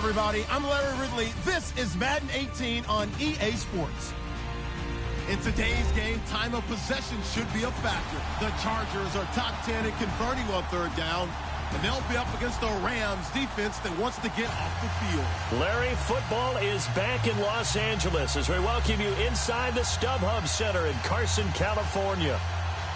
everybody. I'm Larry Ridley. This is Madden 18 on EA Sports. In today's game, time of possession should be a factor. The Chargers are top 10 in converting on third down, and they'll be up against the Rams defense that wants to get off the field. Larry, football is back in Los Angeles as we welcome you inside the StubHub Center in Carson, California.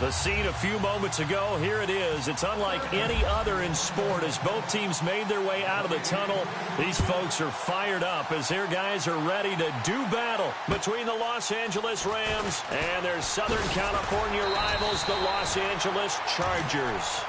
The scene a few moments ago, here it is. It's unlike any other in sport as both teams made their way out of the tunnel. These folks are fired up as their guys are ready to do battle between the Los Angeles Rams and their Southern California rivals, the Los Angeles Chargers.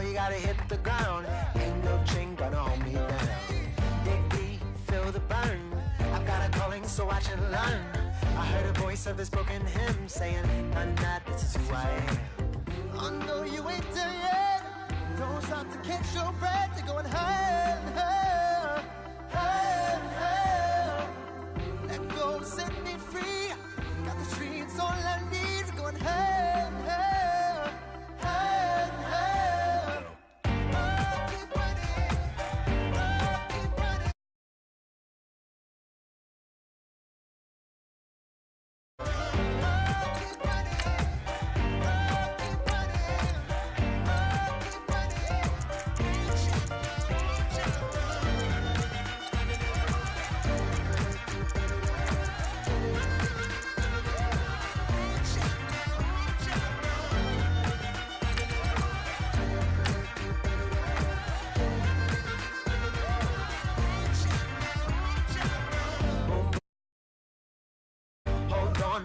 You gotta hit the ground. Ain't no chain gonna hold me down. Dig deep, feel the burn. I've got a calling, so watch and learn. I heard a voice of this broken hymn saying, "Nah, this is who I am." I know you ain't there yet. Don't stop to catch your breath. You're going higher, higher, higher, higher. Let go, set me free. Got the streets all I need. We're going higher, higher, higher, higher.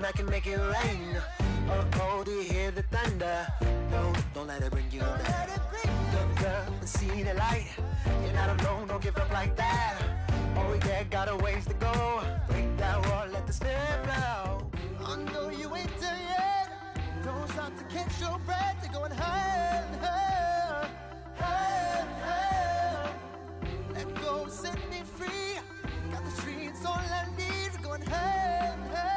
I can make it rain. Oh, do you hear the thunder? No, don't let it bring you down. Look up and see the light. You're not alone, don't give up like that. Oh, yeah, got a ways to go. Break that wall, let the spirit flow. I know you ain't there yet. Don't stop to catch your breath. You're going higher, higher, higher, higher. Let go, set me free. Got the streets all I need. We're going higher, higher.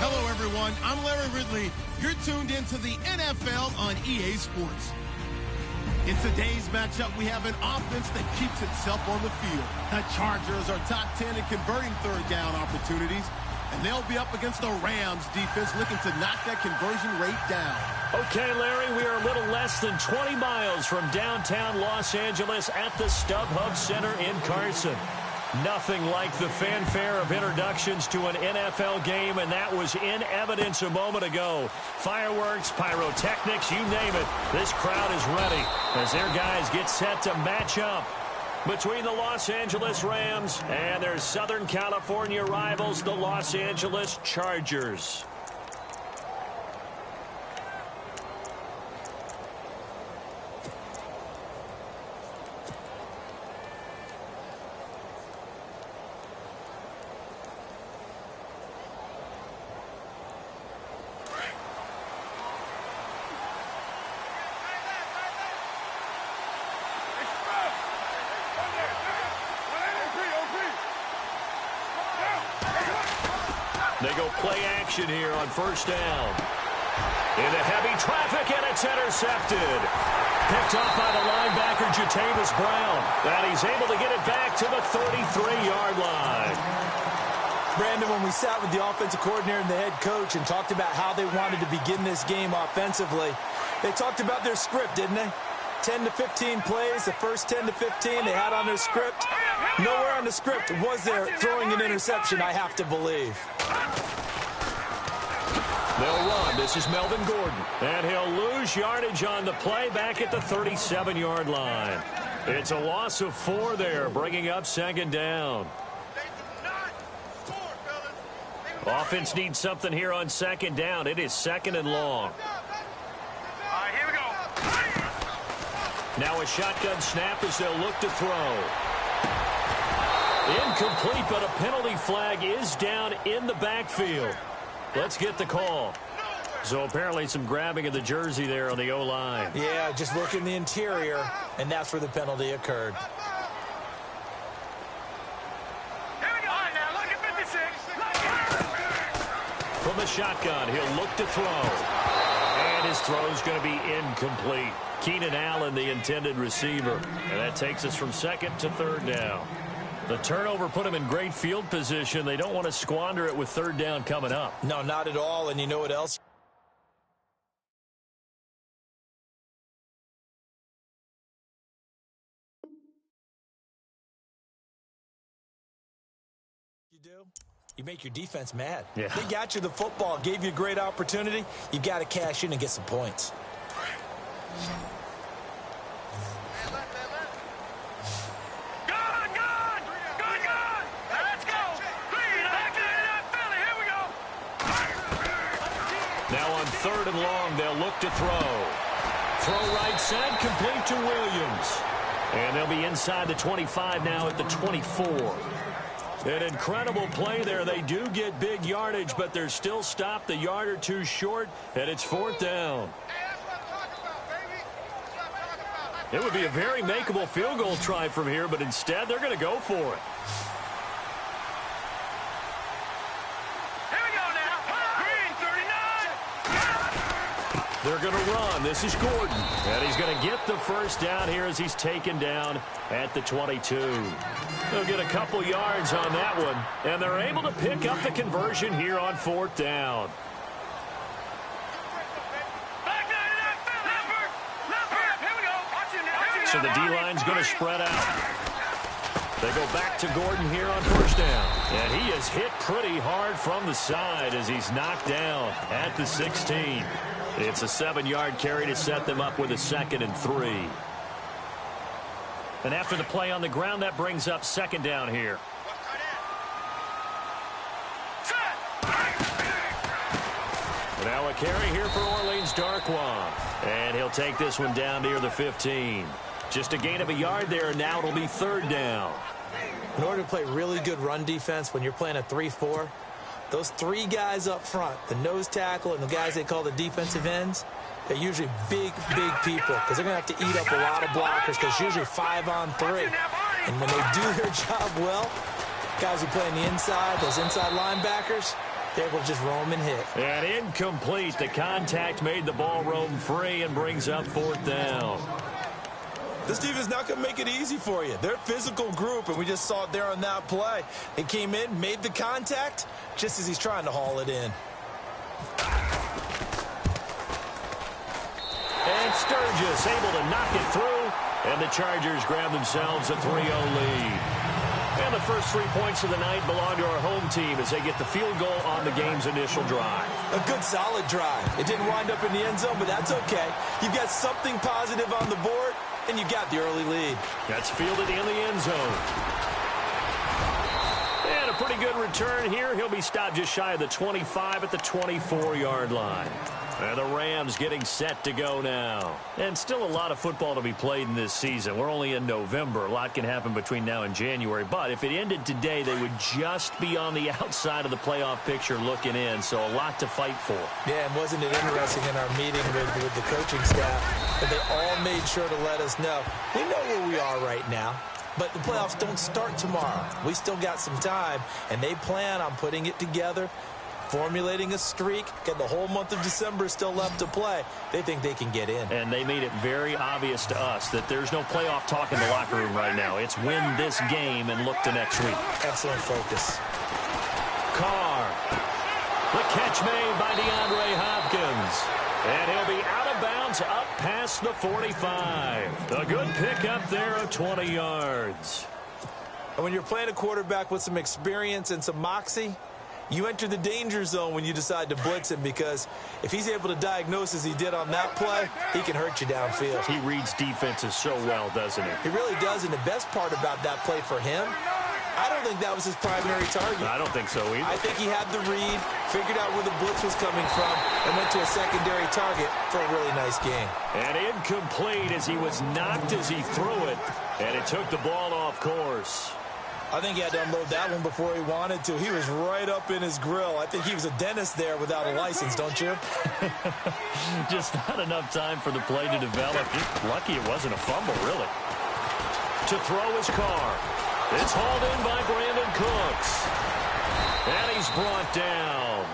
Hello, everyone. I'm Larry Ridley. You're tuned into the NFL on EA Sports. In today's matchup, we have an offense that keeps itself on the field. The Chargers are top 10 in converting third down opportunities, and they'll be up against the Rams defense looking to knock that conversion rate down. Okay, Larry, we are a little less than 20 miles from downtown Los Angeles at the StubHub Center in Carson. Nothing like the fanfare of introductions to an NFL game, and that was in evidence a moment ago. Fireworks, pyrotechnics, you name it. This crowd is ready as their guys get set to match up between the Los Angeles Rams and their Southern California rivals, the Los Angeles Chargers. They go play action here on first down. Into heavy traffic, and it's intercepted. Picked up by the linebacker, Jatavis Brown. And he's able to get it back to the 33-yard line. Brandon, when we sat with the offensive coordinator and the head coach and talked about how they wanted to begin this game offensively, they talked about their script, didn't they? 10 to 15 plays, the first 10 to 15 they had on their script. Nowhere on the script was there throwing an interception, I have to believe. They'll run. This is Melvin Gordon. And he'll lose yardage on the play back at the 37-yard line. It's a loss of 4 there, bringing up second down. Offense needs something here on second down. It is second and long. Here we go. Now a shotgun snap as they'll look to throw. Incomplete, but a penalty flag is down in the backfield. Let's get the call. So apparently some grabbing of the jersey there on the O-line. Yeah, just look in the interior, and that's where the penalty occurred. Here we go. All right, now look at 56. From the shotgun, he'll look to throw. And his throw's going to be incomplete. Keenan Allen, the intended receiver. And that takes us from second to third down. The turnover put him in great field position. They don't want to squander it with third down coming up. No, not at all. And you know what else? You do? You make your defense mad. Yeah. They got you the football, gave you a great opportunity. You got to cash in and get some points. Now on third and long, they'll look to throw. Throw right side, complete to Williams. And they'll be inside the 25 now at the 24. An incredible play there. They do get big yardage, but they're still stopped a yard or two short, and it's fourth down. It would be a very makeable field goal try from here, but instead they're going to go for it. They're going to run. This is Gordon. And he's going to get the first down here as he's taken down at the 22. They'll get a couple yards on that one. And they're able to pick up the conversion here on fourth down. So the D-line's going to spread out. They go back to Gordon here on first down. And he is hit pretty hard from the side as he's knocked down at the 16. It's a 7-yard carry to set them up with a 2nd and 3. And after the play on the ground, that brings up second down here. Now a carry here for Orleans Darkwa. And he'll take this one down near the 15. Just a gain of a yard there, and now it'll be third down. In order to play really good run defense when you're playing a 3-4, those 3 guys up front, the nose tackle and the guys they call the defensive ends, they're usually big people because they're going to have to eat up a lot of blockers because usually 5 on 3. And when they do their job well, guys who play on the inside, those inside linebackers, they're able to just roam and hit. And incomplete. The contact made the ball roam free and brings up fourth down. This defense is not going to make it easy for you. They're a physical group, and we just saw it there on that play. They came in, made the contact, just as he's trying to haul it in. And Sturgis able to knock it through, and the Chargers grab themselves a 3-0 lead. And the first 3 points of the night belong to our home team as they get the field goal on the game's initial drive. A good, solid drive. It didn't wind up in the end zone, but that's okay. You've got something positive on the board, and you got the early lead. That's fielded in the end zone. And a pretty good return here. He'll be stopped just shy of the 25 at the 24-yard line. And the Rams getting set to go now. And still a lot of football to be played in this season. We're only in November. A lot can happen between now and January. But if it ended today, they would just be on the outside of the playoff picture looking in. So a lot to fight for. Yeah, and wasn't it interesting in our meeting with the coaching staff that they all made sure to let us know. We know where we are right now. But the playoffs don't start tomorrow. We still got some time, and they plan on putting it together formulating a streak, got the whole month of December still left to play. They think they can get in. And they made it very obvious to us that there's no playoff talk in the locker room right now. It's win this game and look to next week. Excellent focus. Carr. The catch made by DeAndre Hopkins. And he'll be out of bounds up past the 45. A good pickup there of 20 yards. And when you're playing a quarterback with some experience and some moxie, you enter the danger zone when you decide to blitz him, because if he's able to diagnose as he did on that play, he can hurt you downfield. He reads defenses so well, doesn't he? He really does, and the best part about that play for him, I don't think that was his primary target. I don't think so either. I think he had the read, figured out where the blitz was coming from, and went to a secondary target for a really nice game. And incomplete as he was knocked as he threw it, and it took the ball off course. I think he had to unload that one before he wanted to. He was right up in his grill. I think he was a dentist there without a license, don't you? Just not enough time for the play to develop. Lucky it wasn't a fumble, really. To throw his Carr. It's hauled in by Brandon Cooks. And he's brought down.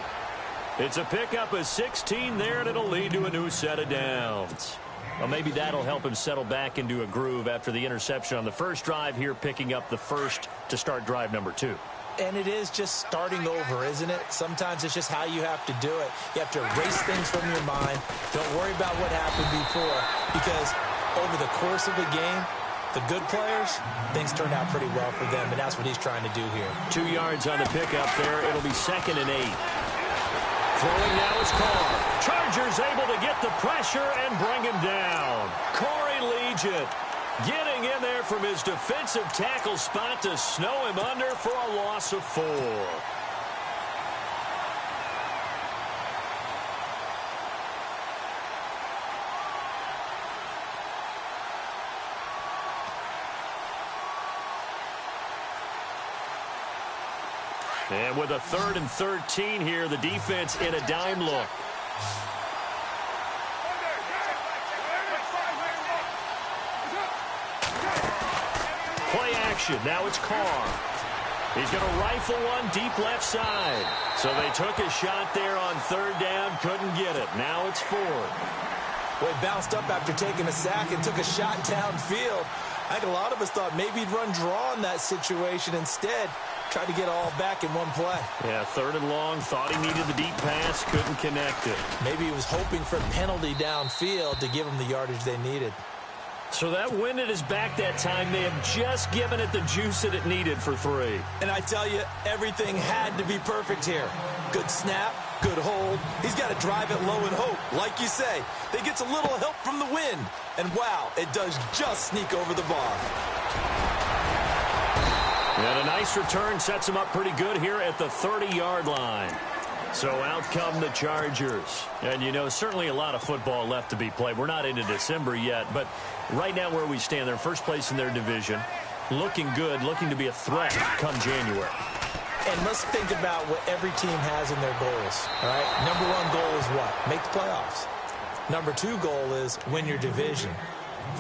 It's a pickup of 16 there, and it'll lead to a new set of downs. Well, maybe that'll help him settle back into a groove after the interception on the first drive here, picking up the first to start drive number 2. And it is just starting over, isn't it? Sometimes it's just how you have to do it. You have to erase things from your mind. Don't worry about what happened before, because over the course of the game, the good players, things turned out pretty well for them, and that's what he's trying to do here. 2 yards on the pickup there. It'll be 2nd and 8. Throwing now is Carr. Chargers able to get the pressure and bring him down. Corey Legion getting in there from his defensive tackle spot to snow him under for a loss of 4. And with a 3rd and 13 here, the defense in a dime look. Play action. Now it's Carr. He's going to rifle one deep left side. So they took a shot there on 3rd down, couldn't get it. Now it's 4th. Well, he bounced up after taking a sack and took a shot downfield. I think a lot of us thought maybe he'd run draw in that situation. Instead, tried to get all back in one play. Yeah, 3rd and long, thought he needed the deep pass, couldn't connect it. Maybe he was hoping for a penalty downfield to give him the yardage they needed. So that wind at his back that time, they have just given it the juice that it needed for 3. And I tell you, everything had to be perfect here. Good snap, good hold. He's got to drive it low and hope. Like you say, they gets a little help from the wind. And wow, it does just sneak over the bar. And a nice return sets him up pretty good here at the 30-yard line. So out come the Chargers. And, you know, certainly a lot of football left to be played. We're not into December yet, but right now where we stand, they're first place in their division. Looking good, looking to be a threat come January. And let's think about what every team has in their goals, all right? Number 1 goal is what? Make the playoffs. Number 2 goal is win your division.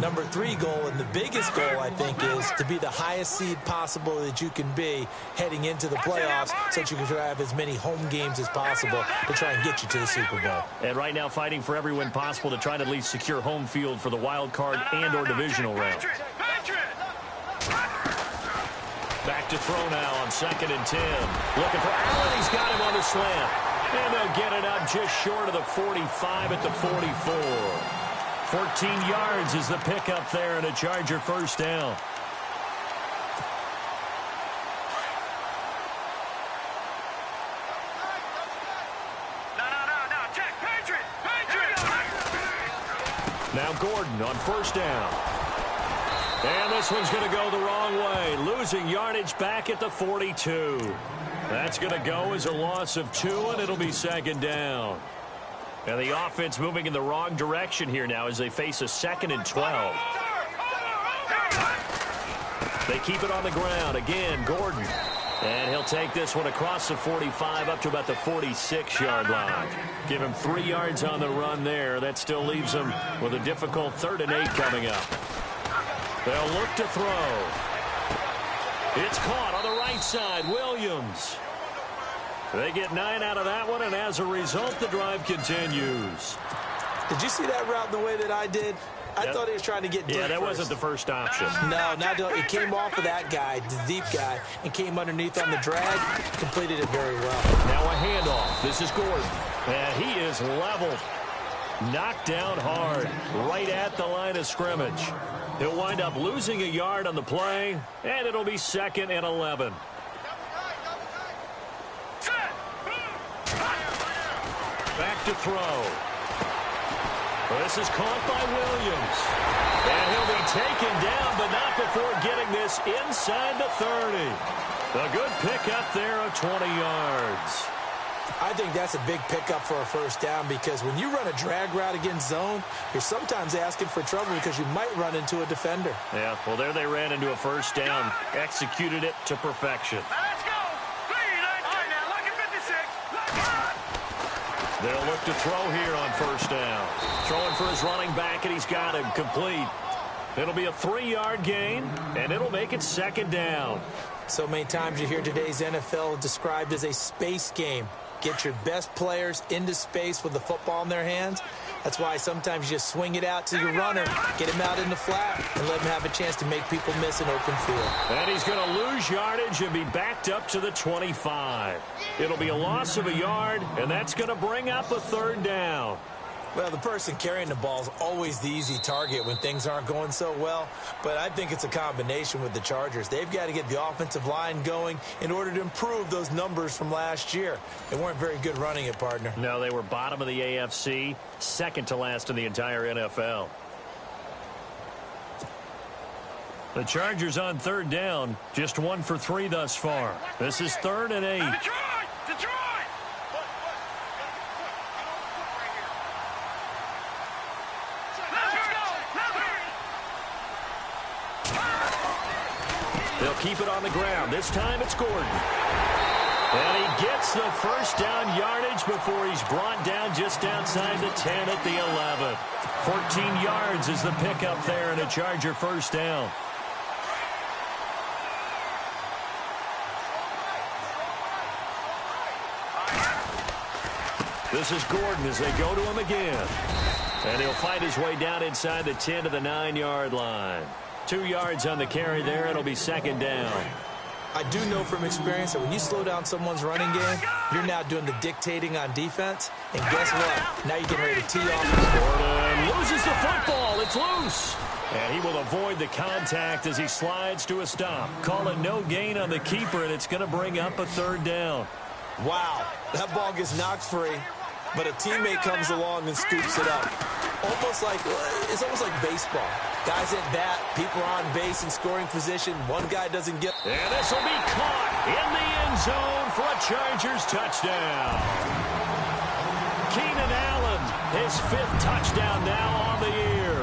Number 3 goal, and the biggest goal, I think, is to be the highest seed possible that you can be heading into the playoffs so that you can have as many home games as possible to try and get you to the Super Bowl. And right now fighting for every win possible to try to at least secure home field for the wild card and or divisional round. Back to throw now on 2nd and 10. Looking for Allen. He's got him on the slant. And they'll get it up just short of the 45 at the 44. 14 yards is the pickup there and a Charger 1st down. No, check, Patriot! Now Gordon on 1st down. And this one's going to go the wrong way. Losing yardage back at the 42. That's going to go as a loss of 2, and it'll be 2nd down. And the offense moving in the wrong direction here now as they face a 2nd and 12. They keep it on the ground. Again, Gordon. And he'll take this one across the 45 up to about the 46-yard line. Give him 3 yards on the run there. That still leaves him with a difficult 3rd and 8 coming up. They'll look to throw. It's caught on the right side. Williams. They get 9 out of that one, and as a result, the drive continues. Did you see that route the way that I did? I thought he was trying to get deep. Yeah, that first. wasn't the first option. No, he came off of that guy, the deep guy, and came underneath on the drag, completed it very well. Now a handoff. This is Gordon. And he is leveled. Knocked down hard, right at the line of scrimmage. He'll wind up losing a yard on the play, and it'll be 2nd and 11. Back to throw. This is caught by Williams. And he'll be taken down, but not before getting this inside the 30. A good pickup there of 20 yards. I think that's a big pickup for a first down because when you run a drag route against zone, you're sometimes asking for trouble because you might run into a defender. Yeah, well, there they ran into a first down. Executed it to perfection. Let's go. All right, now, look at 56. They'll look to throw here on first down. Throwing for his running back, and he's got him complete. It'll be a 3-yard gain, and it'll make it 2nd down. So many times you hear today's NFL described as a space game. Get your best players into space with the football in their hands. That's why sometimes you just swing it out to your runner, get him out in the flat, and let him have a chance to make people miss an open field. And he's going to lose yardage and be backed up to the 25. It'll be a loss of a yard, and that's going to bring up a 3rd down. Well, the person carrying the ball is always the easy target when things aren't going so well, but I think it's a combination with the Chargers. They've got to get the offensive line going in order to improve those numbers from last year. They weren't very good running it, partner. No, they were bottom of the AFC, 2nd to last in the entire NFL. The Chargers on 3rd down, just 1 for 3 thus far. This is 3rd and 8. Detroit! They'll keep it on the ground. This time it's Gordon. And he gets the first down yardage before he's brought down just outside the 10 at the 11. 14 yards is the pickup there and a Charger first down. This is Gordon as they go to him again. And he'll fight his way down inside the 10 to the 9-yard line. 2 yards on the carry there. It'll be 2nd down. I do know from experience that when you slow down someone's running game, you're now doing the dictating on defense. And guess what? Now you're getting ready to tee off. Gordon loses the football. It's loose. And he will avoid the contact as he slides to a stop. Call it no gain on the keeper, and it's going to bring up a 3rd down. Wow, that ball gets knocked free, but a teammate comes along and scoops it up. It's almost like baseball. Guys at bat, people are on base in scoring position. One guy doesn't get... And this will be caught in the end zone for a Chargers touchdown. Keenan Allen, his 5th touchdown now on the year.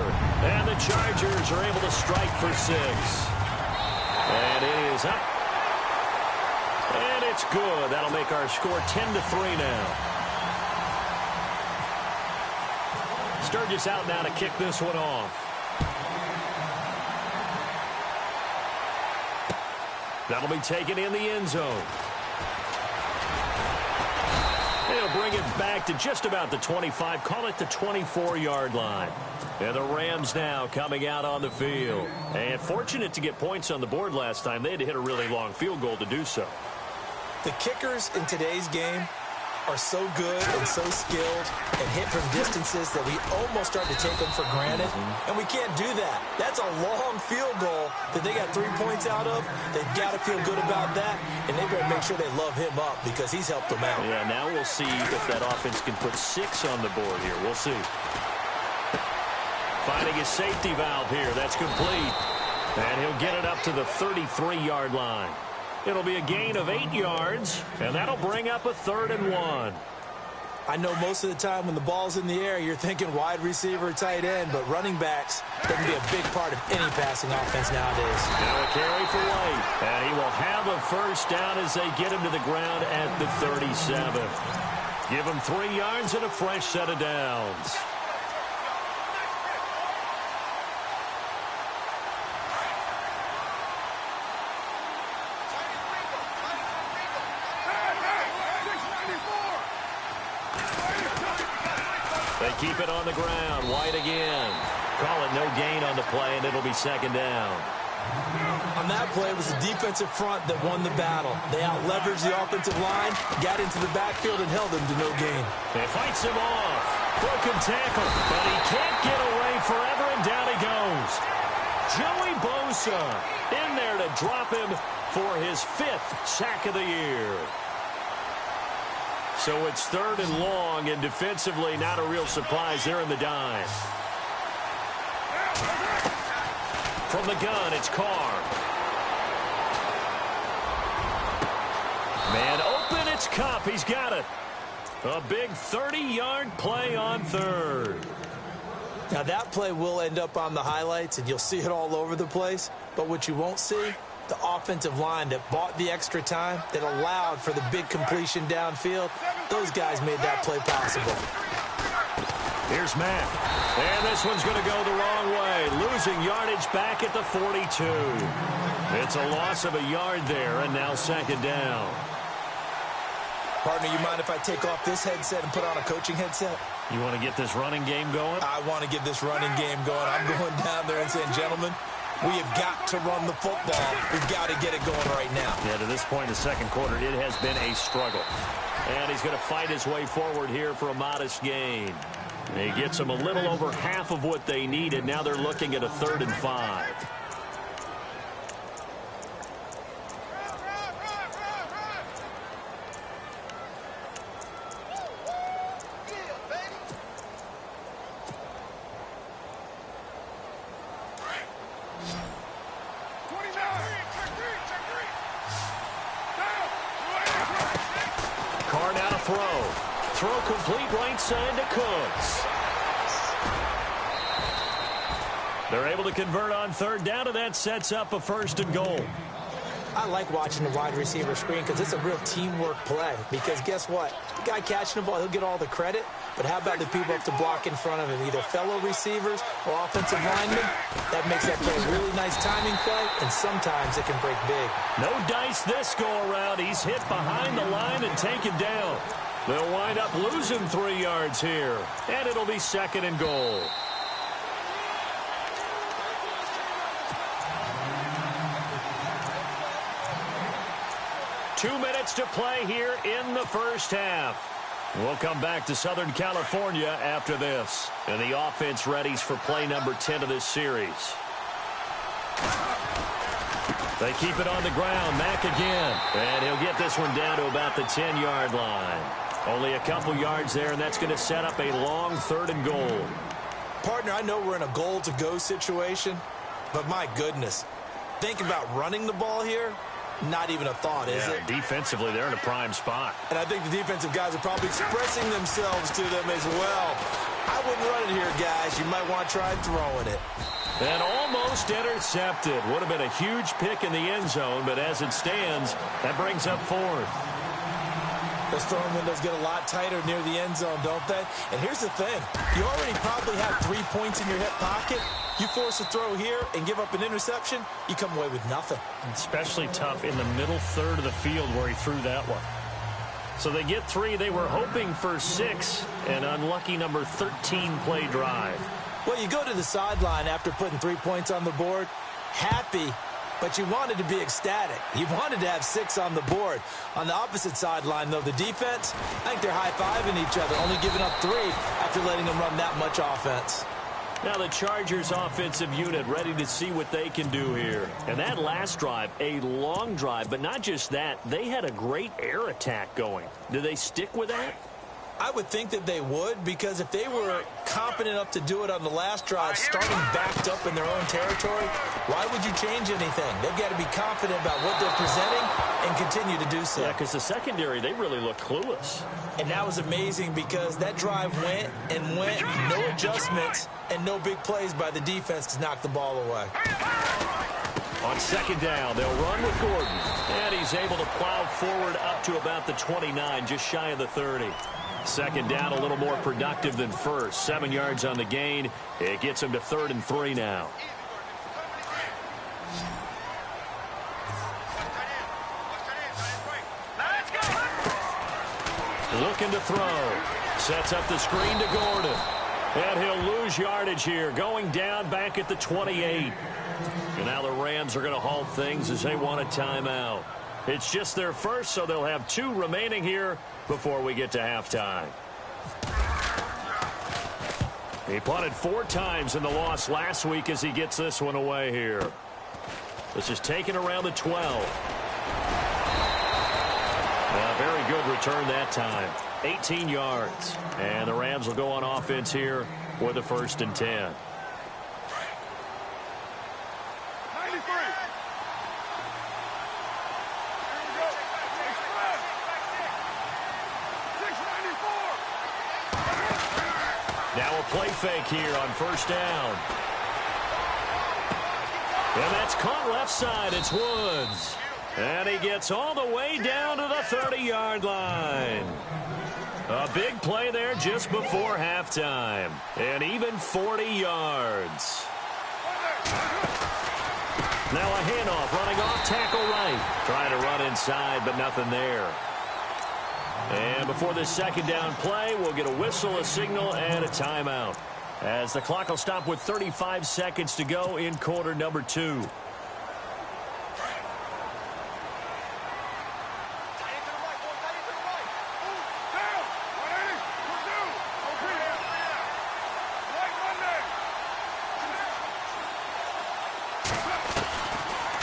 And the Chargers are able to strike for 6. And it is up. And it's good. That'll make our score 10-3 now. Sturgis out now to kick this one off. That'll be taken in the end zone. They'll bring it back to just about the 25, call it the 24-yard line. And the Rams now coming out on the field. And fortunate to get points on the board last time. They had to hit a really long field goal to do so. The kickers in today's game are so good and so skilled and hit from distances that we almost start to take them for granted. And we can't do that. That's a long field goal that they got 3 points out of. They've got to feel good about that, and they better make sure they love him up because he's helped them out. Yeah, now we'll see if that offense can put 6 on the board here. We'll see. Finding his safety valve here. That's complete. And he'll get it up to the 33-yard line. It'll be a gain of 8 yards, and that'll bring up a 3rd and 1. I know most of the time when the ball's in the air, you're thinking wide receiver, tight end, but running backs can be a big part of any passing offense nowadays. Now a carry for White, and he will have a first down as they get him to the ground at the 37. Give him 3 yards and a fresh set of downs. They keep it on the ground. White again. Call it no gain on the play, and it'll be second down. On that play, it was the defensive front that won the battle. They out-leveraged the offensive line, got into the backfield, and held them to no gain. They fights him off. Broken tackle, but he can't get away forever, and down he goes. Joey Bosa in there to drop him for his 5th sack of the year. So it's 3rd and long, and defensively not a real surprise. They're in the dive. From the gun, it's Carr. Man open, it's Cup. He's got it. A big 30-yard play on 3rd. Now, that play will end up on the highlights, and you'll see it all over the place. But what you won't see, the offensive line that bought the extra time, that allowed for the big completion downfield, those guys made that play possible. Here's Matt. And this one's going to go the wrong way. Losing yardage back at the 42. It's a loss of a yard there, and now second down. Partner, you mind if I take off this headset and put on a coaching headset? You want to get this running game going? I want to get this running game going. I'm going down there and saying, gentlemen, we have got to run the football. We've got to get it going right now. Yeah, to this point in the second quarter, it has been a struggle. And he's going to fight his way forward here for a modest gain. He gets them a little over half of what they needed. Now they're looking at a 3rd and 5. Carr now to throw. Throw complete right side to Cooks. They're able to convert on 3rd down, and that sets up a 1st and goal. I like watching the wide receiver screen because it's a real teamwork play. Because guess what? The guy catching the ball, he'll get all the credit. But how about the people up to block in front of him, either fellow receivers or offensive linemen? That makes that play a really nice timing play, and sometimes it can break big. No dice this go-around. He's hit behind the line and taken down. They'll wind up losing 3 yards here, and it'll be 2nd and goal. Two minutes to play here in the first half. We'll come back to Southern California after this. And the offense readies for play number 10 of this series. They keep it on the ground. Mack again. And he'll get this one down to about the 10-yard line. Only a couple yards there, and that's going to set up a long 3rd and goal. Partner, I know we're in a goal-to-go situation, but my goodness. Think about running the ball here. Not even a thought, is it? Defensively, they're in a prime spot. And I think the defensive guys are probably expressing themselves to them as well. I wouldn't run it here, guys. You might want to try throwing it. And almost intercepted. Would have been a huge pick in the end zone, but as it stands, that brings up 4th. Those throwing windows get a lot tighter near the end zone, don't they? And here's the thing. You already probably have 3 points in your hip pocket. You force a throw here and give up an interception, you come away with nothing. Especially tough in the middle 3rd of the field where he threw that one. So they get 3. They were hoping for 6. An unlucky number 13 play drive. Well, you go to the sideline after putting 3 points on the board, happy, but you wanted to be ecstatic. You wanted to have 6 on the board. On the opposite sideline, though, the defense, I think they're high-fiving each other, only giving up 3 after letting them run that much offense. Now the Chargers offensive unit ready to see what they can do here. And that last drive, a long drive, but not just that, they had a great air attack going. Do they stick with that? I would think that they would, because if they were competent enough to do it on the last drive, starting backed up in their own territory, why would you change anything? They've got to be confident about what they're presenting and continue to do so. Yeah, because the secondary, they really look clueless. And that was amazing because that drive went and went, no adjustments, and no big plays by the defense to knock the ball away. On second down, they'll run with Gordon. And he's able to plow forward up to about the 29, just shy of the 30. Second down, a little more productive than first. 7 yards on the gain. It gets him to 3rd and 3 now. Looking to throw. Sets up the screen to Gordon. And he'll lose yardage here, going down back at the 28. And now the Rams are going to halt things as they want a timeout. It's just their first, so they'll have 2 remaining here before we get to halftime. He punted 4 times in the loss last week as he gets this one away here. This is taken around the 12. Very good return that time. 18 yards. And the Rams will go on offense here for the 1st and 10. 93. 694. Now a play fake here on 1st down. And that's caught left side. It's Woods. And he gets all the way down to the 30-yard line. A big play there just before halftime. And even 40 yards. Now a handoff running off tackle right. Trying to run inside, but nothing there. And before this 2nd down play, we'll get a whistle, a signal, and a timeout. As the clock will stop with 35 seconds to go in quarter number 2.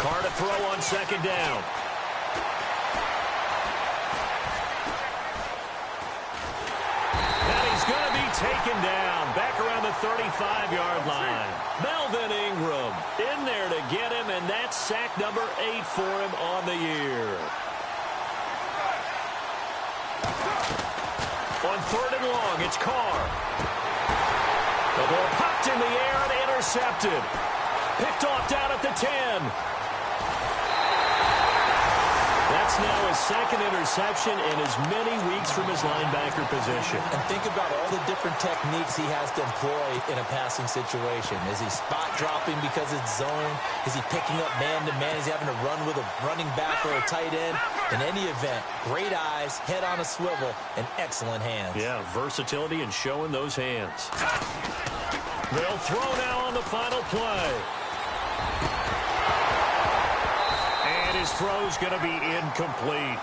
Carr to throw on 2nd down. And he's going to be taken down back around the 35-yard line. Melvin Ingram in there to get him, and that's sack number 8 for him on the year. On 3rd and long, it's Carr. The ball popped in the air and intercepted. Picked off down at the 10. That's now his 2nd interception in as many weeks from his linebacker position. And think about all the different techniques he has to employ in a passing situation. Is he spot dropping because it's zone? Is he picking up man-to-man? Is he having to run with a running back or a tight end? In any event, great eyes, head on a swivel, and excellent hands. Yeah, versatility and showing those hands. They'll throw now on the final play. And his throw's going to be incomplete.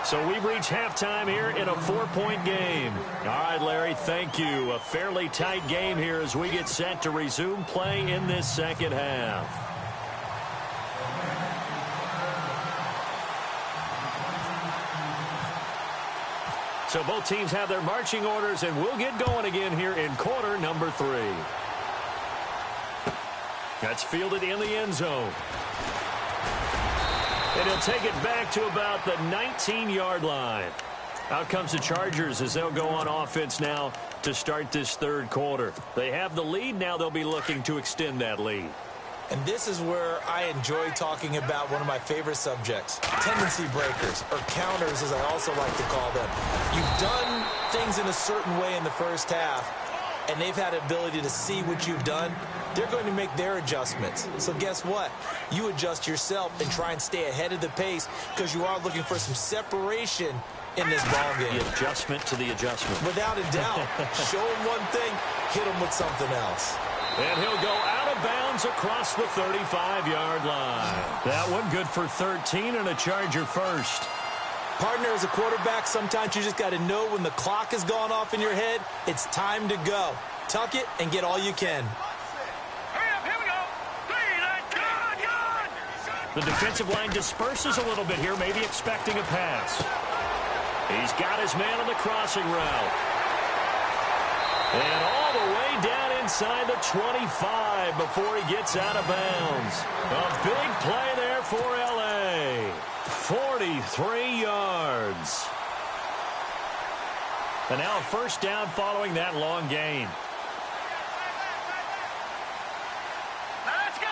So we've reached halftime here in a 4-point game. All right, Larry, thank you. A fairly tight game here as we get set to resume play in this 2nd half. So both teams have their marching orders, and we'll get going again here in quarter number 3. That's fielded in the end zone. And he'll take it back to about the 19-yard line. Out comes the Chargers as they'll go on offense now to start this 3rd quarter. They have the lead. Now they'll be looking to extend that lead. And this is where I enjoy talking about one of my favorite subjects, tendency breakers, or counters as I also like to call them. You've done things in a certain way in the first half, and they've had the ability to see what you've done. They're going to make their adjustments. So guess what? You adjust yourself and try and stay ahead of the pace because you are looking for some separation in this ball game. The adjustment to the adjustment. Without a doubt. Show him one thing, hit him with something else. And he'll go out of bounds across the 35-yard line. That one good for 13 and a Charger first. Partner, as a quarterback, sometimes you just got to know when the clock has gone off in your head, it's time to go. Tuck it and get all you can. Hurry up, here we go. 3, good. The defensive line disperses a little bit here, maybe expecting a pass. He's got his man on the crossing route. And all the way down inside the 25 before he gets out of bounds. A big play there for L.A. 43 yards. And now a 1st down following that long gain. Let's go.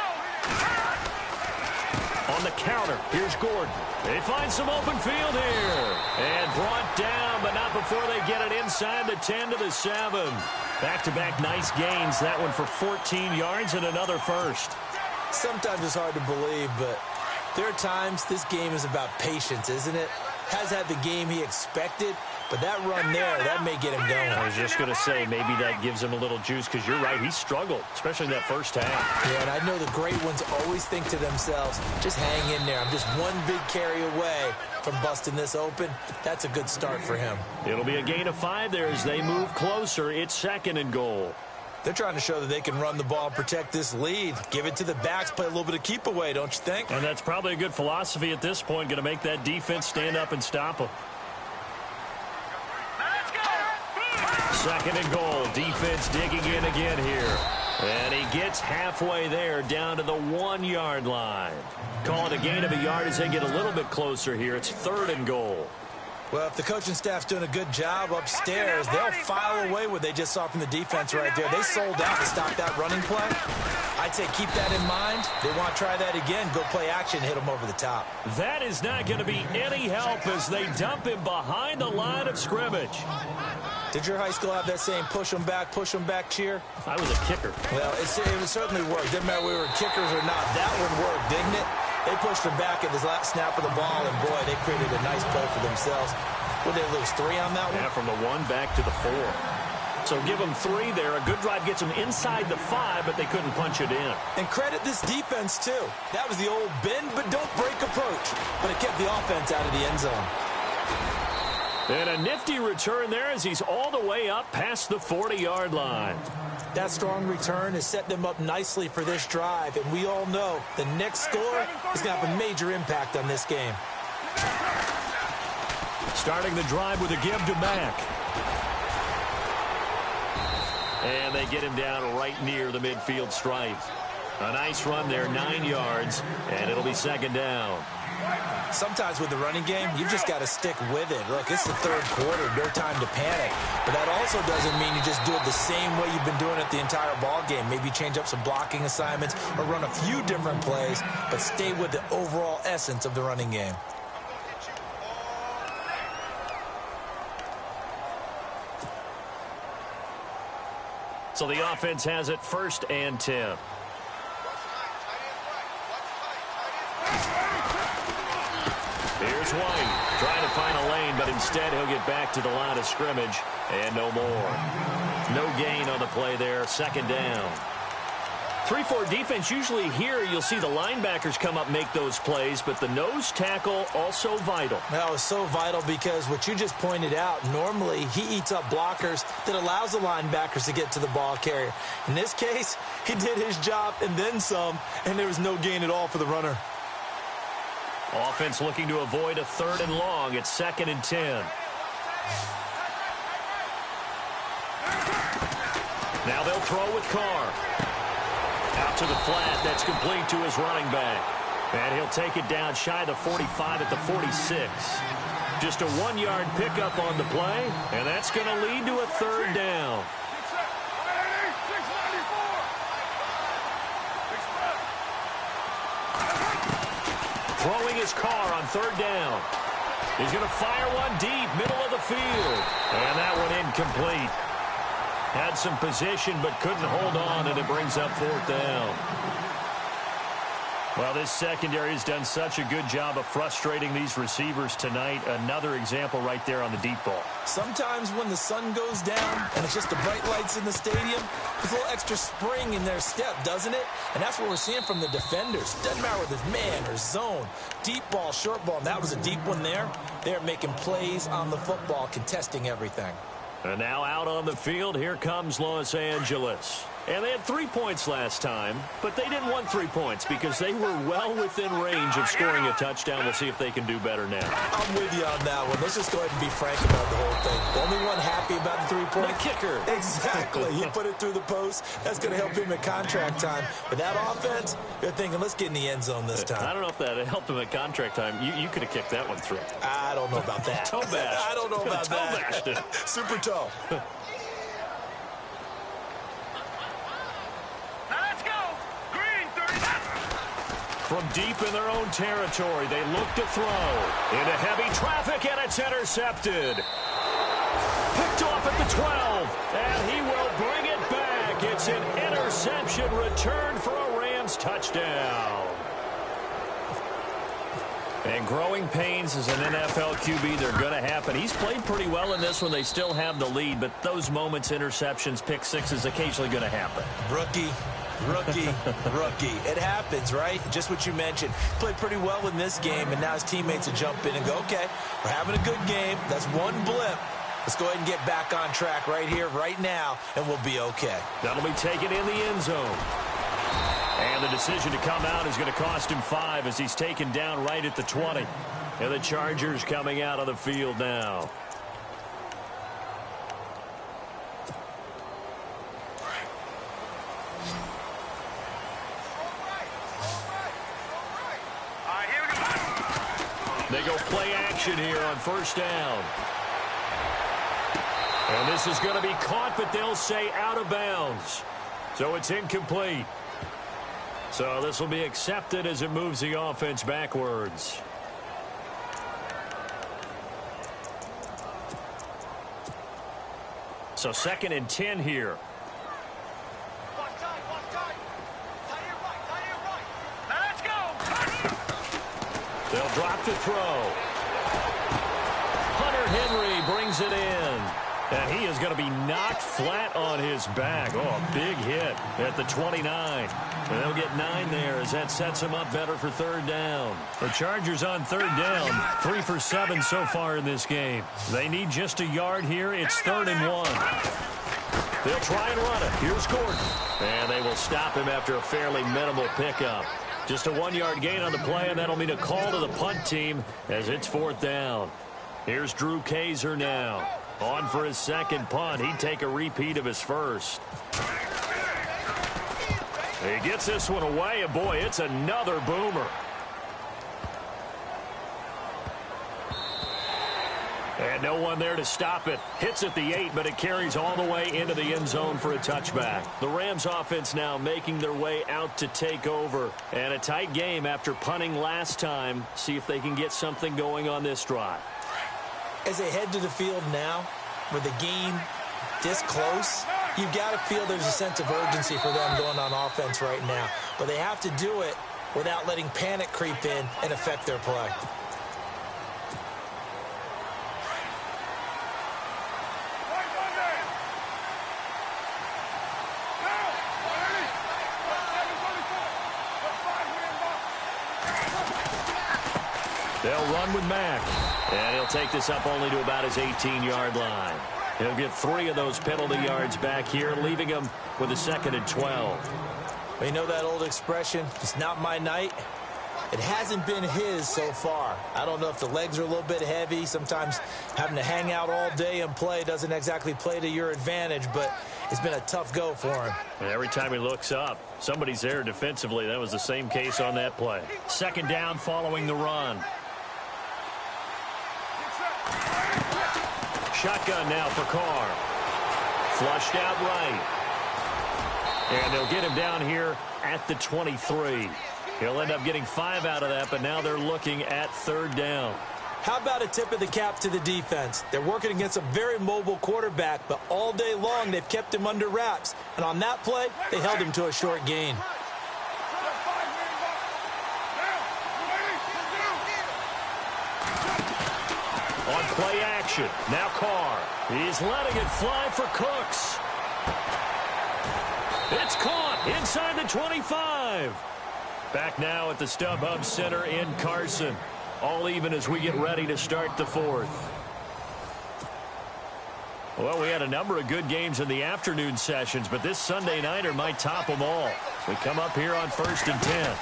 On the counter, here's Gordon. They find some open field here. And brought down, but not before they get it inside the 10 to the 7. Back-to-back nice gains. That one for 14 yards and another first. Sometimes it's hard to believe, but There are times this game is about patience, isn't it? Has had the game he expected, but that run there, that may get him going. I was just going to say, maybe that gives him a little juice, because you're right, he struggled, especially in that first half. Yeah, and I know the great ones always think to themselves, just hang in there. I'm just one big carry away from busting this open. That's a good start for him. It'll be a gain of 5 there as they move closer. It's 2nd and goal. They're trying to show that they can run the ball and protect this lead. Give it to the backs, play a little bit of keep away, don't you think? And that's probably a good philosophy at this point, going to make that defense stand up and stop them. Let's go. 2nd and goal. Defense digging in again here. And he gets halfway there, down to the 1-yard line. Call it a gain of a yard as they get a little bit closer here. It's 3rd and goal. Well, if the coaching staff's doing a good job upstairs, they'll file away what they just saw from the defense right there. They sold out to stop that running play. I'd say keep that in mind. They want to try that again. Go play action, hit them over the top. That is not going to be any help as they dump him behind the line of scrimmage. Did your high school have that same push them back cheer? I was a kicker. Well, it certainly worked. Didn't matter whether we were kickers or not. That one worked, didn't it? They pushed him back at the last snap of the ball, and boy, they created a nice play for themselves. Would they lose 3 on that one? Yeah, from the 1 back to the 4. So give them 3 there. A good drive gets them inside the 5, but they couldn't punch it in. And credit this defense, too. That was the old bend but don't break approach, but it kept the offense out of the end zone. And a nifty return there as he's all the way up past the 40-yard line. That strong return has set them up nicely for this drive, and we all know the next score is going to have a major impact on this game. Starting the drive with a give to Mack. And they get him down right near the midfield stripe. A nice run there, 9 yards, and it'll be 2nd down. Sometimes with the running game, you've just got to stick with it. Look, it's the 3rd quarter, no time to panic. But that also doesn't mean you just do it the same way you've been doing it the entire ball game. Maybe change up some blocking assignments or run a few different plays, but stay with the overall essence of the running game. So the offense has it 1st and 10. Here's White, trying to find a lane, but instead he'll get back to the line of scrimmage, and no more. No gain on the play there, 2nd down. 3-4 defense, usually here you'll see the linebackers come up, make those plays, but the nose tackle also vital. That was so vital because what you just pointed out, normally he eats up blockers that allows the linebackers to get to the ball carrier. In this case, he did his job and then some, and there was no gain at all for the runner. Offense looking to avoid a 3rd and long. It's 2nd and 10. Now they'll throw with Carr. Out to the flat. That's complete to his running back. And he'll take it down shy of the 45 at the 46. Just a 1-yard pickup on the play, and that's going to lead to a 3rd down. Throwing his Carr on 3rd down. He's going to fire one deep, middle of the field. And that one incomplete. Had some position but couldn't hold on, and it brings up 4th down. Well, this secondary has done such a good job of frustrating these receivers tonight. Another example right there on the deep ball. Sometimes when the sun goes down and it's just the bright lights in the stadium, there's a little extra spring in their step, doesn't it? And that's what we're seeing from the defenders. Doesn't matter whether it's man or zone, deep ball, short ball, and that was a deep one there. They're making plays on the football, contesting everything. And now out on the field, here comes Los Angeles. And they had 3 points last time, but they didn't want 3 points because they were well within range of scoring a touchdown. We'll see if they can do better now. I'm with you on that one. Let's just go ahead and be frank about the whole thing. The only one happy about the 3-point? The kicker. Exactly. He put it through the post. That's going to help him at contract time. But that offense, they're thinking, let's get in the end zone this time. I don't know if that helped him at contract time. You could have kicked that one through. I don't know about that. Toe bash. I don't know about that. Toe bashed it. Super toe. From deep in their own territory, they look to throw. Into heavy traffic, and it's intercepted. Picked off at the 12, and he will bring it back. It's an interception return for a Rams touchdown. And growing pains as an NFL QB, they're going to happen. He's played pretty well in this one. They still have the lead, but those moments, interceptions, pick sixes, occasionally going to happen. Rookie. It happens, right? Just what you mentioned. Played pretty well in this game, and now his teammates will jump in and go, okay, we're having a good game. That's one blip. Let's go ahead and get back on track right here, right now, and we'll be okay. That'll be taken in the end zone. And the decision to come out is going to cost him 5 as he's taken down right at the 20. And the Chargers coming out of the field now. They go play action here on first down. And this is going to be caught, but they'll say out of bounds. So it's incomplete. So this will be accepted as it moves the offense backwards. So 2nd and 10 here. Let's go. They'll drop to throw. Hunter Henry brings it in. And he is going to be knocked flat on his back. Oh, a big hit at the 29. And they'll get 9 there as that sets him up better for 3rd down. The Chargers on 3rd down. 3 for 7 so far in this game. They need just a yard here. It's 3rd and 1. They'll try and run it. Here's Gordon. And they will stop him after a fairly minimal pickup. Just a 1-yard gain on the play, and that'll mean a call to the punt team as it's 4th down. Here's Drew Kaiser now. On for his 2nd punt. He'd take a repeat of his first. He gets this one away, and boy, it's another boomer. And no one there to stop it. Hits at the 8, but it carries all the way into the end zone for a touchback. The Rams offense now making their way out to take over. And a tight game after punting last time. See if they can get something going on this drive. As they head to the field now, with the game this close, you've got to feel there's a sense of urgency for them going on offense right now. But they have to do it without letting panic creep in and affect their play. They'll run with Mack. And he'll take this up only to about his 18-yard line. He'll get 3 of those penalty yards back here, leaving him with a 2nd and 12. You know that old expression, it's not my night? It hasn't been his so far. I don't know if the legs are a little bit heavy. Sometimes having to hang out all day and play doesn't exactly play to your advantage, but it's been a tough go for him. And every time he looks up, somebody's there defensively. That was the same case on that play. 2nd down following the run. Shotgun now for Carr. Flushed out right. And they'll get him down here at the 23. He'll end up getting 5 out of that, but now they're looking at 3rd down. How about a tip of the cap to the defense? They're working against a very mobile quarterback, but all day long they've kept him under wraps. And on that play, they held him to a short gain. On play action, now Carr. He's letting it fly for Cooks. It's caught inside the 25. Back now at the StubHub Center in Carson. All even as we get ready to start the 4th. Well, we had a number of good games in the afternoon sessions, but this Sunday nighter might top them all. We come up here on 1st and 10.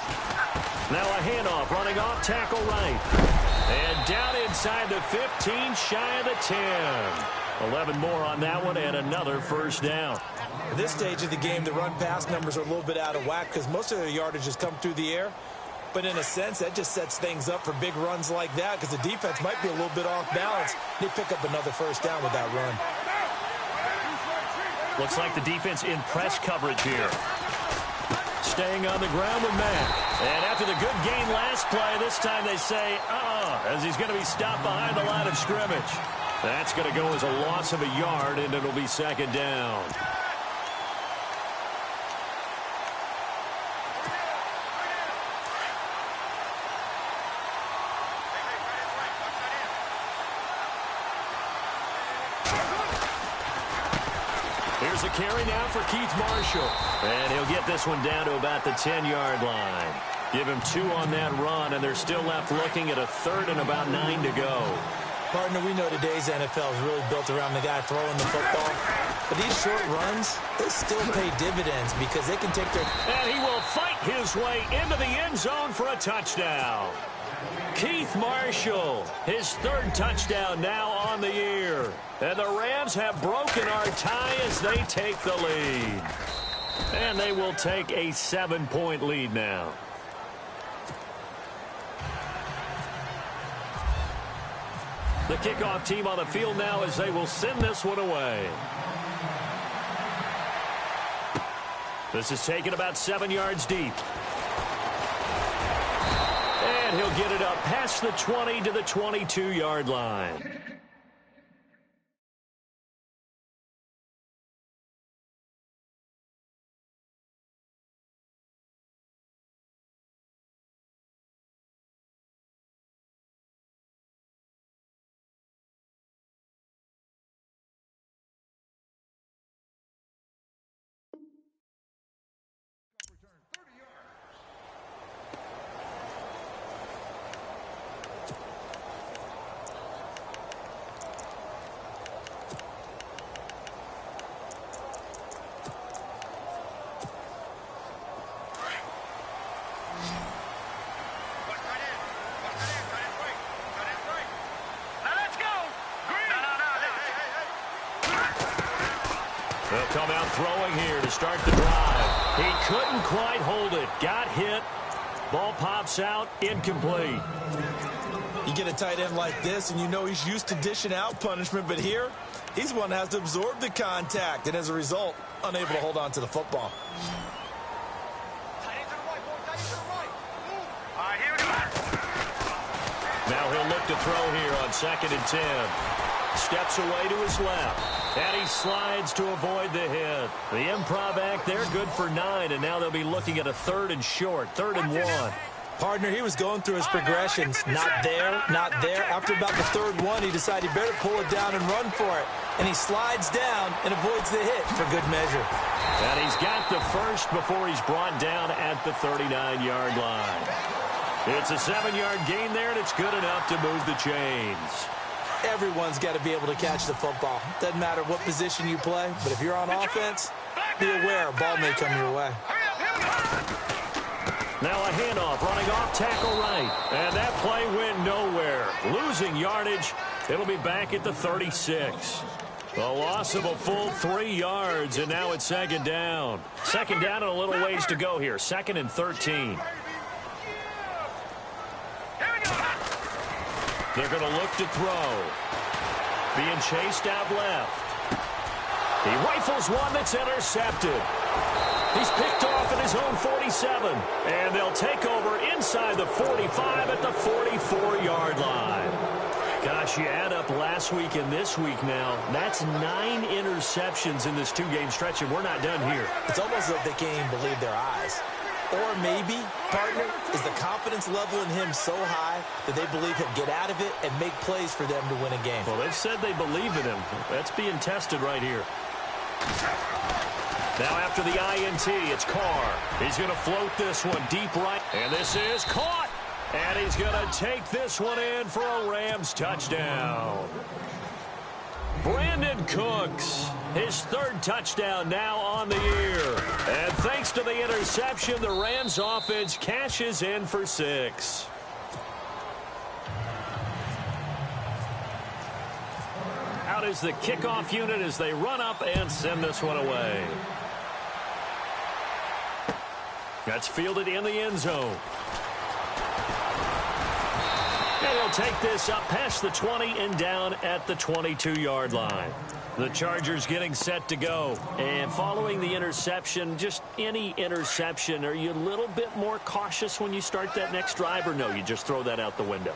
Now a handoff running off tackle right. And down inside the 15, shy of the 10. 11 more on that one and another 1st down. At this stage of the game, the run-pass numbers are a little bit out of whack because most of their yardage has come through the air. But in a sense, that just sets things up for big runs like that because the defense might be a little bit off balance. They pick up another 1st down with that run. Looks like the defense in press coverage here. Staying on the ground with Mack. And after the good gain last play, this time they say, as he's going to be stopped behind the line of scrimmage. That's going to go as a loss of a yard, and it'll be 2nd down. Here's a carry now for Keith Marshall. And he'll get this one down to about the 10-yard line. Give him 2 on that run, and they're still left looking at a 3rd and about 9 to go. Partner, we know today's NFL is really built around the guy throwing the football. But these short runs, they still pay dividends because they can take their... And he will fight his way into the end zone for a touchdown. Keith Marshall, his 3rd touchdown now on the year. And the Rams have broken our tie as they take the lead. And they will take a 7-point lead now. The kickoff team on the field now as they will send this one away. This is taken about 7 yards deep. And he'll get it up past the 20 to the 22-yard line. They'll come out throwing here to start the drive. He couldn't quite hold it. Got hit. Ball pops out. Incomplete. You get a tight end like this, and you know he's used to dishing out punishment, but here, he's one that has to absorb the contact, and as a result, unable to hold on to the football. Now he'll look to throw here on 2nd and 10. Steps away to his left. And he slides to avoid the hit. The improv act there, good for 9. And now they'll be looking at a 3rd and short, 3rd and 1. Partner, he was going through his progressions. Not there, not there. After about the 3rd one, he decided he better pull it down and run for it. And he slides down and avoids the hit for good measure. And he's got the first before he's brought down at the 39-yard line. It's a 7-yard gain there, and it's good enough to move the chains. Everyone's got to be able to catch the football. Doesn't matter what position you play, but if you're on offense, be aware a ball may come your way. Now a handoff running off tackle right. And that play went nowhere. Losing yardage. It'll be back at the 36. A loss of a full 3 yards, and now it's 2nd down. 2nd down and a little ways to go here. 2nd and 13. They're going to look to throw. Being chased out left. He rifles one that's intercepted. He's picked off at his own 47. And they'll take over inside the 45 at the 44-yard line. Gosh, you add up last week and this week now. That's 9 interceptions in this 2-game stretch, and we're not done here. It's almost like they can't even believe their eyes. Or maybe, partner, is the confidence level in him so high that they believe he'll get out of it and make plays for them to win a game. Well, they've said they believe in him. That's being tested right here. Now after the INT, it's Carr. He's going to float this one deep right. And this is caught. And he's going to take this one in for a Rams touchdown. Brandon Cooks, his 3rd touchdown now on the year. And thanks to the interception, the Rams offense cashes in for 6. Out is the kickoff unit as they run up and send this one away. That's fielded in the end zone. And he'll take this up past the 20 and down at the 22-yard line. The Chargers getting set to go. And following the interception, just any interception, are you a little bit more cautious when you start that next drive, or no, you just throw that out the window?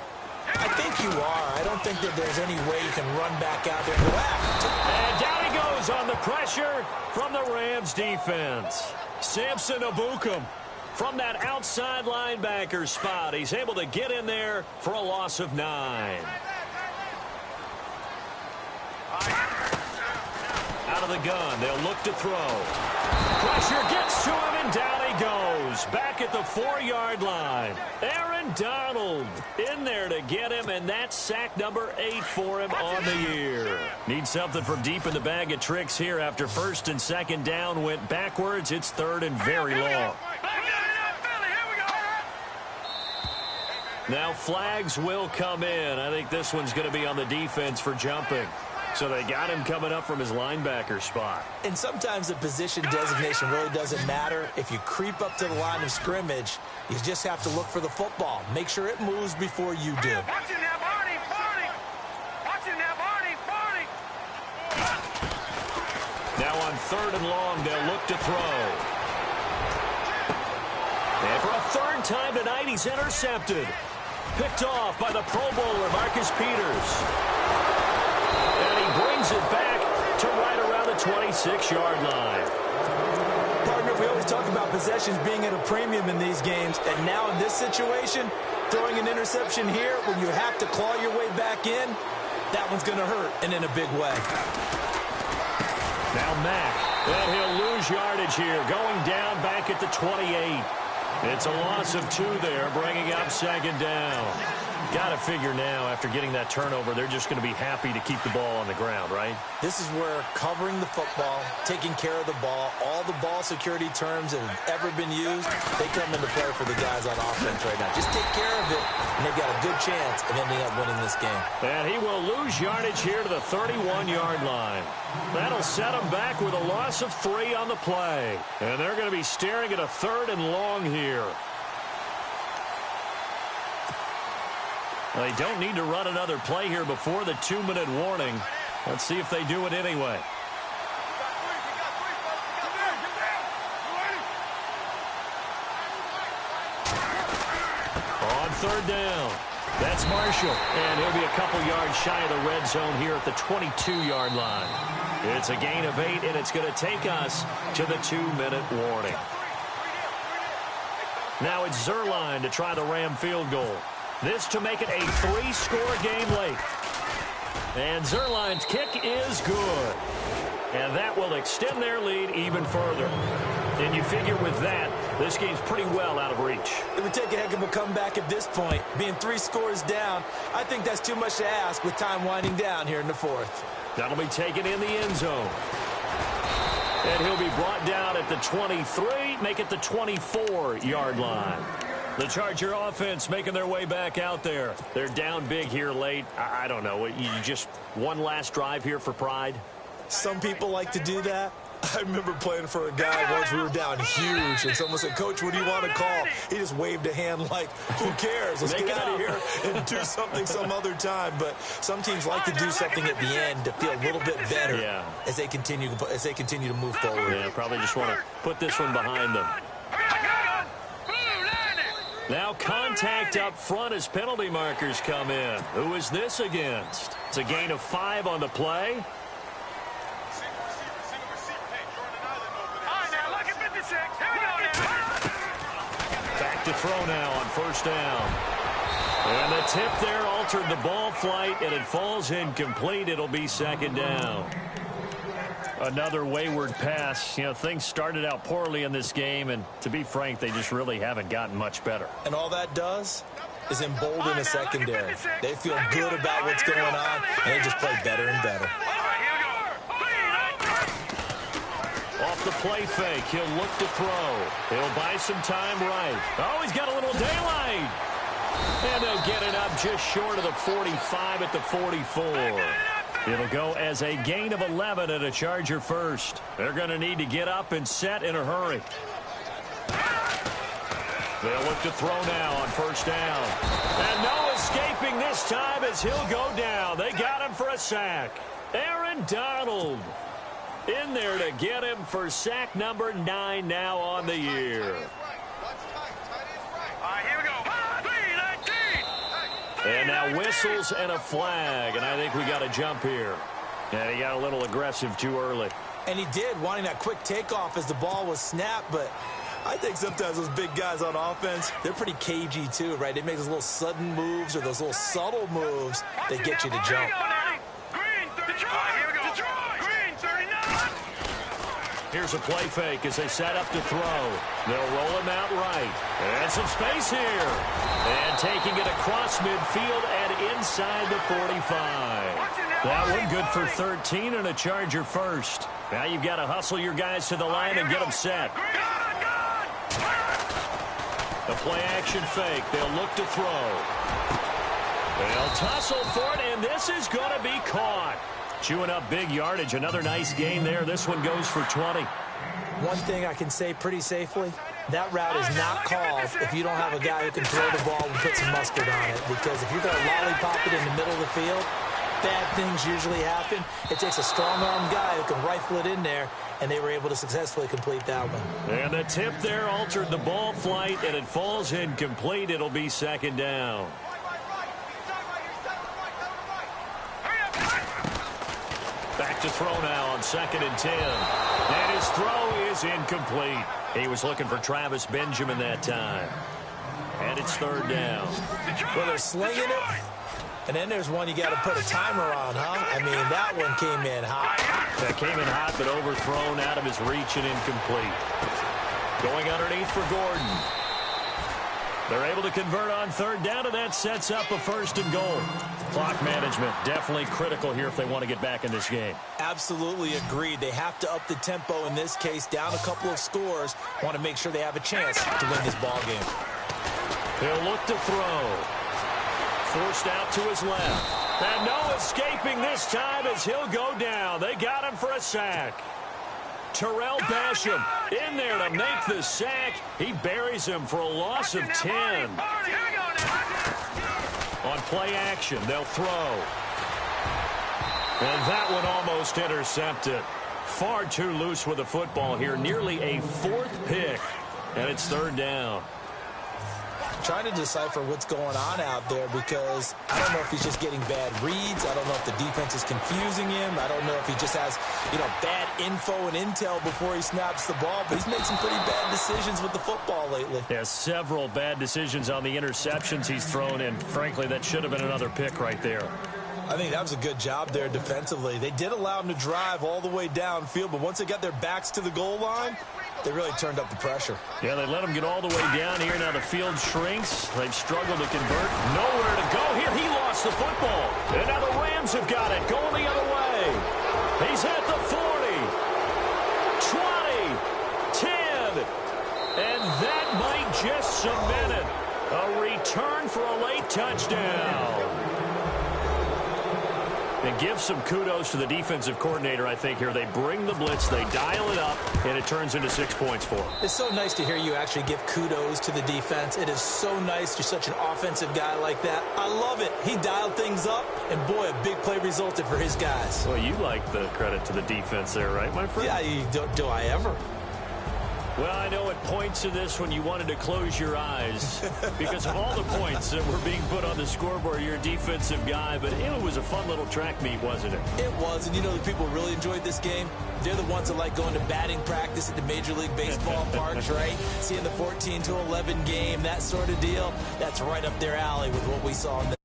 I think you are. I don't think that there's any way you can run back out there and go after. And down he goes on the pressure from the Rams defense. Samson Abukum. From that outside linebacker spot, he's able to get in there for a loss of 9. Out out of the gun. They'll look to throw. Pressure gets to him, and down he goes. Back at the 4-yard line. Aaron Donald in there to get him, and that's sack number 8 for him on the year. Need something from deep in the bag of tricks here after first and second down went backwards. It's third and very long. Now flags will come in. I think this one's going to be on the defense for jumping. So they got him coming up from his linebacker spot. And sometimes the position designation really doesn't matter. If you creep up to the line of scrimmage, you just have to look for the football. Make sure it moves before you do. Now on third and long, they'll look to throw. And for a third time tonight, he's intercepted. Picked off by the Pro Bowler, Marcus Peters. And he brings it back to right around the 26-yard line. Partner, we always talk about possessions being at a premium in these games. And now in this situation, throwing an interception here when you have to claw your way back in, that one's going to hurt, and in a big way. Now Mack, and he'll lose yardage here, going down back at the 28. It's a loss of 2 there, bringing up second down. Got to figure now, after getting that turnover, they're just going to be happy to keep the ball on the ground, right? This is where covering the football, taking care of the ball, all the ball security terms that have ever been used, they come into play for the guys on offense right now. Just take care of it, and they've got a good chance of ending up winning this game. And he will lose yardage here to the 31-yard line. That'll set him back with a loss of 3 on the play. And they're going to be staring at a third and long here. They don't need to run another play here before the 2-minute warning. Let's see if they do it anyway. On third down, that's Marshall. And he'll be a couple yards shy of the red zone here at the 22-yard line. It's a gain of 8, and it's going to take us to the 2-minute warning. Now it's Zerline to try the Ram field goal. This to make it a 3-score game late. And Zerline's kick is good. And that will extend their lead even further. And you figure with that, this game's pretty well out of reach. It would take a heck of a comeback at this point. Being 3 scores down, I think that's too much to ask with time winding down here in the 4th. That'll be taken in the end zone. And he'll be brought down at the 23, make it the 24-yard line. The Charger offense making their way back out there. They're down big here late. I don't know. You just one last drive here for pride? Some people like to do that. I remember playing for a guy once. We were down huge, and someone said, "Coach, what do you want to call?" He just waved a hand like, who cares? Let's get out of here and do something some other time. But some teams like to do something at the end to feel a little bit better as they continue to move forward. Yeah, probably just want to put this one behind them. Now contact up front as penalty markers come in. Who is this against? It's a gain of 5 on the play. Back to throw now on first down. And the tip there altered the ball flight, and it falls incomplete. It'll be second down. Another wayward pass. You know, things started out poorly in this game, and to be frank, they just really haven't gotten much better. And all that does is embolden a secondary. They feel good about what's going on, and they just play better and better. Off the play fake, he'll look to throw. He'll buy some time right. Oh, he's got a little daylight. And they'll get it up just short of the 45 at the 44. It'll go as a gain of 11 at a Charger first. They're going to need to get up and set in a hurry. They'll look to throw now on first down. And no escaping this time as he'll go down. They got him for a sack. Aaron Donald in there to get him for sack number 9 now on the year. And now whistles and a flag, and I think we got a jump here. And he got a little aggressive too early. And he did, wanting that quick takeoff as the ball was snapped, but I think sometimes those big guys on offense, they're pretpretty cagey too, right? They make those little sudden moves or those little subtle moves that get you to jump. Green, Detroit, here we go. Detroit, Green, 39. Here's a play fake as they set up to throw. They'll roll him out right. And some space here. And taking it across midfield and inside the 45. That one good for 13 and a Charger first. Now you've got to hustle your guys to the line and get them set. The play-action fake. They'll look to throw. They'll tussle for it, and this is going to be caught. Chewing up big yardage. Another nice gain there. This one goes for 20. One thing I can say pretty safely, that route is not called if you don't have a guy who can throw the ball and put some mustard on it. Because if you're going to lollipop it in the middle of the field, bad things usually happen. It takes a strong-arm guy who can rifle it in there, and they were able to successfully complete that one. And the tip there altered the ball flight, and it falls incomplete. It'll be second down. Back to throw now on 2nd and 10. And his throw is incomplete. He was looking for Travis Benjamin that time. And it's 3rd down. Well, they're slinging it. And then there's one you got to put a timer on, huh? I mean, that one came in hot. That came in hot, but overthrown out of his reach and incomplete. Going underneath for Gordon. They're able to convert on 3rd down, and that sets up a 1st and goal. Clock management definitely critical here if they want to get back in this game. Absolutely agreed. They have to up the tempo in this case, down a couple of scores. Want to make sure they have a chance to win this ball game. He'll look to throw. Forced out to his left. And no escaping this time as he'll go down. They got him for a sack. Terrell Basham in there to make the sack. He buries him for a loss of 10. On play action, they'll throw. And that one almost intercepted. Far too loose with the football here. Nearly a 4th pick. And it's 3rd down. Trying to decipher what's going on out there because I don't know if he's just getting bad reads. I don't know if the defense is confusing him. I don't know if he just has, bad info and intel before he snaps the ball. But he's made some pretty bad decisions with the football lately. Yeah, several bad decisions on the interceptions he's thrown, and frankly, that should have been another pick right there. I think that was a good job there defensively. They did allow him to drive all the way downfield, but once they got their backs to the goal line, they really turned up the pressure. Yeah, they let him get all the way down here. Now the field shrinks. They've struggled to convert. Nowhere to go here. He lost the football. And now the Rams have got it. Going the other way. He's at the 40. 20. 10. And that might just cement it. A return for a late touchdown. And give some kudos to the defensive coordinator, I think, here. They bring the blitz, they dial it up, and it turns into 6 points for them. It's so nice to hear you actually give kudos to the defense. It is so nice. You're such an offensive guy like that. I love it. He dialed things up, and boy, a big play resulted for his guys. Well, you like the credit to the defense there, right, my friend? Yeah, do I ever? Well, I know at points in this when you wanted to close your eyes because of all the points that were being put on the scoreboard. You're a defensive guy, but it was a fun little track meet, wasn't it? It was, and the people really enjoyed this game. They're the ones that like going to batting practice at the Major League Baseball parks, right? Seeing the 14-11 game, that sort of deal. That's right up their alley with what we saw in the